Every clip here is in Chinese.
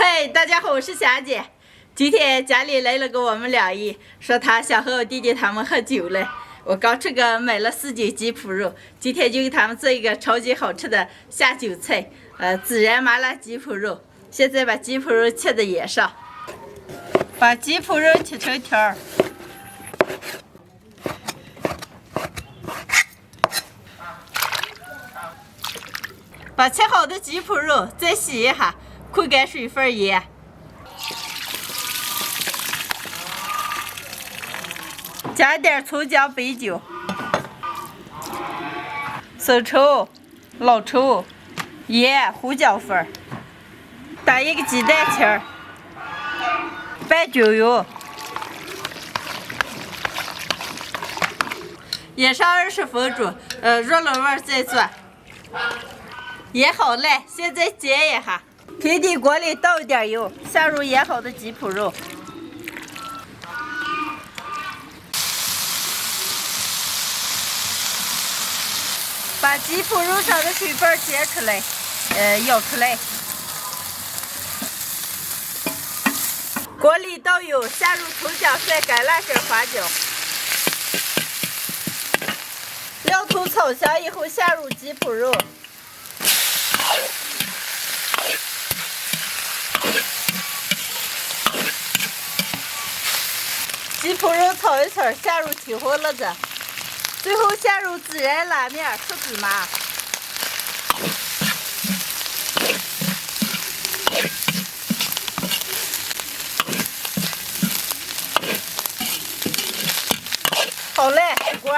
嘿，大家好，我是霞姐。今天家里来了个我们两姨，说她想和我弟弟他们喝酒嘞。我刚买了4斤鸡脯肉，今天就给他们做一个超级好吃的下酒菜，孜然麻辣鸡脯肉。现在把鸡脯肉切在盐上，把鸡脯肉切成条儿。把切好的鸡脯肉再洗一下，控干水分盐，加点葱姜白酒、生抽、老抽、盐、胡椒粉，打一个鸡蛋清儿，拌均匀，腌上20分钟，入了味儿再做。腌好了，现在煎一下。平底锅里倒一点油，下入腌好的鸡脯肉，把鸡脯肉上的水分煎出来，舀出来。锅里倒油，下入葱姜蒜、干辣椒、花椒，料头炒香以后，下入鸡脯肉。鸡脯肉炒一炒，下入青红辣子，最后下入孜然、拉面、熟芝麻。好嘞，开锅。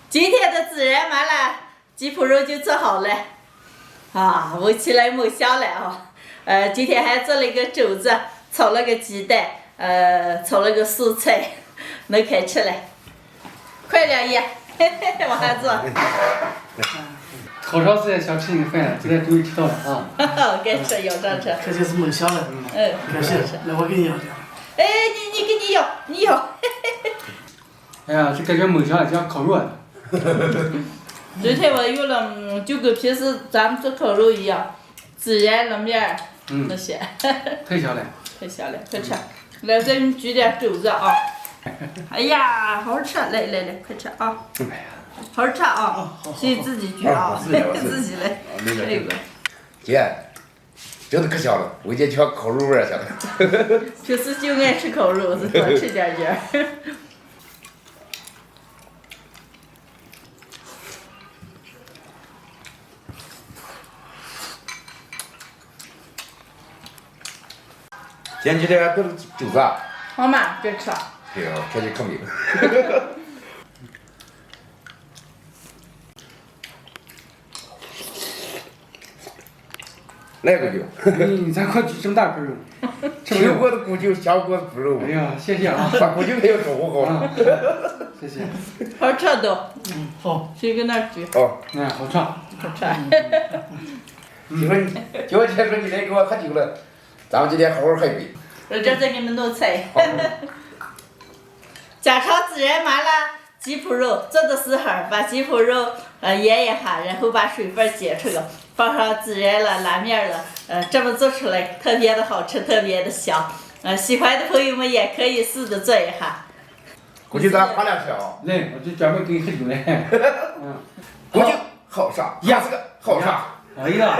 今天的孜然麻辣鸡脯肉就做好了，闻起来猛香了啊！今天还做了一个肘子，炒了个鸡蛋，炒了个素菜，能开吃了。快点爷，往下做。好长时间想吃你的饭了，今天终于吃到了啊！该吃舀上吃。这就是猛香了。感谢，来我给你舀点。哎，你给你舀，你舀。哎呀，这感觉猛香了，像烤肉。昨天我用了，就跟平时咱们做烤肉一样，孜然、了面那些。太香了。太香了，快吃！来，再给你举点肘子啊！哎呀，好好吃！来，快吃啊！哎呀，好好吃啊！谁自己举啊？自己来。这个。姐，真的可香了，我姐像烤肉味儿香的。平时就爱吃烤肉，是多吃点儿。姐，你这都是肘子啊？好嘛，别吃。对呀，这就可美了。来个酒。你咱快举这么大块肉，吃过的古酒，香过的腐肉。哎呀，谢谢啊！把古酒给我照顾好。谢谢。好吃都。好。谁跟那儿举？哦。哎，好吃。好吃。结果姐说你来给我喝酒了，咱们今天好好喝一杯。我这再给你们弄菜。家常孜然麻辣鸡脯肉，做的时候把鸡脯肉腌一下，然后把水分煎出来，放上孜然了、拉面了，这么做出来特别的好吃，特别的香。喜欢的朋友们也可以试着做一下。估计咱花两天啊。来，我就专门给你喝酒来。估计好上，也是个好上。哎呀，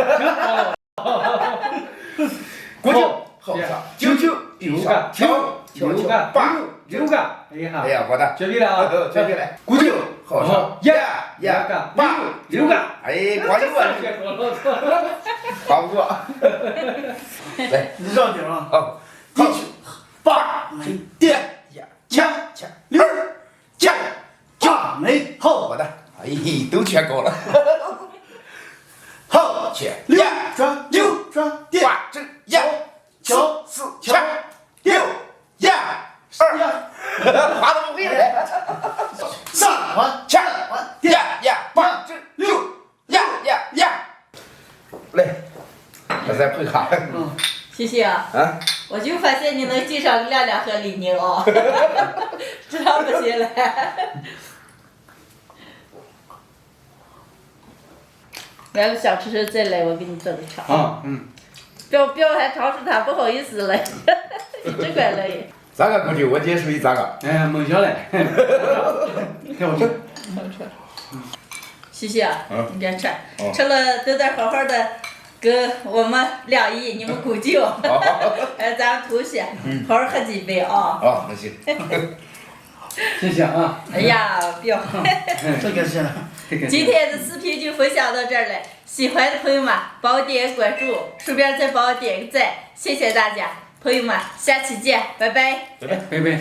估计好上，九有个9个86个，哎呀，哎呀，我的，绝对了啊！绝对了，估计好上，1个8 6个，哎，光就我，差不多。来，你让点啊！好，1 8点7 6 7 8没好，我的，哎，都全高了。好，7 6 9双电，八正呀，九四强六呀二，滑都不会了。三环强环电，呀，八正六呀，来，我再配卡。谢谢啊。啊，我就发现你能记上亮亮和李宁哦，这样不行了。要是想吃时再来，我给你做个尝。啊，表还尝试他，不好意思了，一直怪乐意。咋个估计我姐属于咋个？哎，梦想嘞，太好吃。谢谢啊，你别吃，哦吃了都得好好的跟我们两姨你们鼓劲，还有咱们同学，好好喝几杯啊。哦，那行。谢谢啊。哎呀，表。太感谢了。今天的视频就分享到这儿了，喜欢的朋友们帮我点个关注，顺便再帮我点个赞，谢谢大家，朋友们，下期见，拜拜。拜拜。